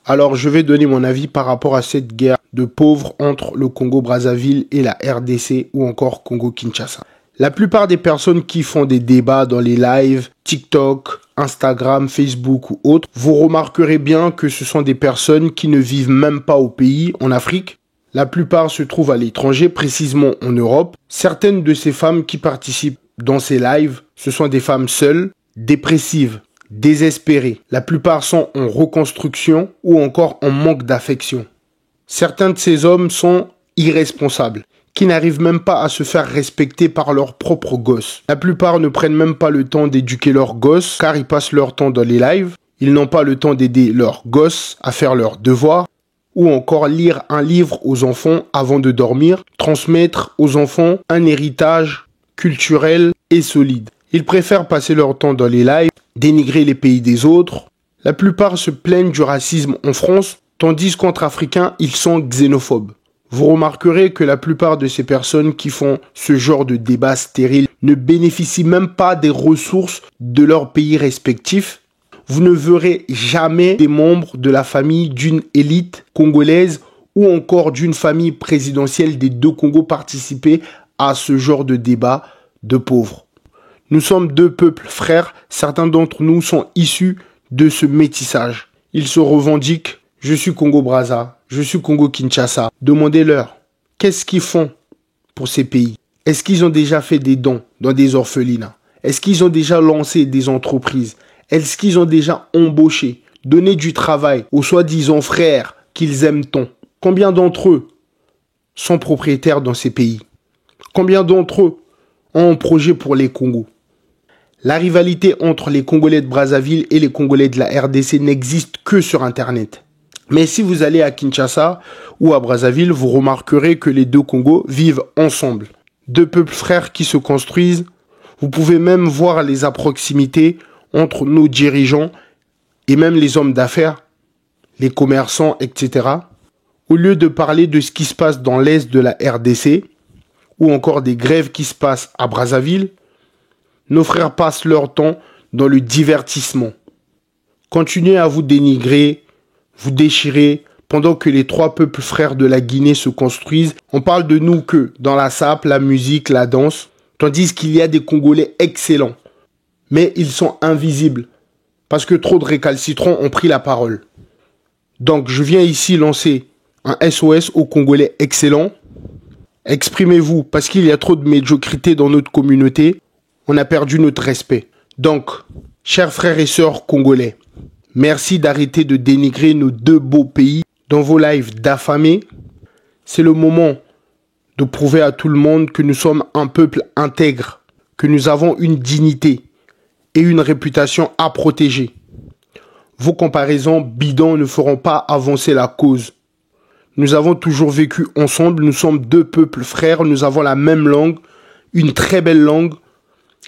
Alors je vais donner mon avis par rapport à cette guerre de pauvres entre le Congo-Brazzaville et la RDC ou encore Congo-Kinshasa. La plupart des personnes qui font des débats dans les lives, TikTok, Instagram, Facebook ou autres, vous remarquerez bien que ce sont des personnes qui ne vivent même pas au pays, en Afrique. La plupart se trouvent à l'étranger, précisément en Europe. Certaines de ces femmes qui participent dans ces lives, ce sont des femmes seules, dépressives, désespérées. La plupart sont en reconstruction ou encore en manque d'affection. Certains de ces hommes sont irresponsables, qui n'arrivent même pas à se faire respecter par leurs propres gosses. La plupart ne prennent même pas le temps d'éduquer leurs gosses, car ils passent leur temps dans les lives. Ils n'ont pas le temps d'aider leurs gosses à faire leurs devoirs, ou encore lire un livre aux enfants avant de dormir, transmettre aux enfants un héritage culturel et solide. Ils préfèrent passer leur temps dans les lives, dénigrer les pays des autres. La plupart se plaignent du racisme en France, tandis qu'entre Africains, ils sont xénophobes. Vous remarquerez que la plupart de ces personnes qui font ce genre de débat stérile ne bénéficient même pas des ressources de leur pays respectif. Vous ne verrez jamais des membres de la famille d'une élite congolaise ou encore d'une famille présidentielle des deux Congos participer à ce genre de débat de pauvres. Nous sommes deux peuples frères, certains d'entre nous sont issus de ce métissage. Ils se revendiquent, je suis Congo-Brazza, je suis Congo-Kinshasa. Demandez-leur, qu'est-ce qu'ils font pour ces pays? Est-ce qu'ils ont déjà fait des dons dans des orphelinats? Est-ce qu'ils ont déjà lancé des entreprises? Est-ce qu'ils ont déjà embauché, donné du travail aux soi-disant frères qu'ils aiment tant? Combien d'entre eux sont propriétaires dans ces pays? Combien d'entre eux ont un projet pour les Congos? La rivalité entre les Congolais de Brazzaville et les Congolais de la RDC n'existe que sur Internet. Mais si vous allez à Kinshasa ou à Brazzaville, vous remarquerez que les deux Congos vivent ensemble. Deux peuples frères qui se construisent. Vous pouvez même voir les proximités entre nos dirigeants et même les hommes d'affaires, les commerçants, etc. Au lieu de parler de ce qui se passe dans l'est de la RDC ou encore des grèves qui se passent à Brazzaville, nos frères passent leur temps dans le divertissement. Continuez à vous dénigrer, vous déchirer, pendant que les trois peuples frères de la Guinée se construisent. On parle de nous que dans la sape, la musique, la danse, tandis qu'il y a des Congolais excellents. Mais ils sont invisibles, parce que trop de récalcitrants ont pris la parole. Donc je viens ici lancer un SOS aux Congolais excellents. Exprimez-vous, parce qu'il y a trop de médiocrité dans notre communauté. On a perdu notre respect. Donc, chers frères et sœurs congolais, merci d'arrêter de dénigrer nos deux beaux pays dans vos lives d'affamés. C'est le moment de prouver à tout le monde que nous sommes un peuple intègre, que nous avons une dignité et une réputation à protéger. Vos comparaisons bidons ne feront pas avancer la cause. Nous avons toujours vécu ensemble, nous sommes deux peuples frères, nous avons la même langue, une très belle langue,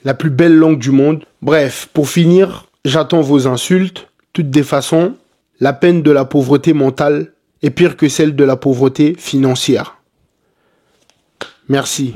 la plus belle langue du monde. Bref, pour finir, j'attends vos insultes. Toutes des façons, la peine de la pauvreté mentale est pire que celle de la pauvreté financière. Merci.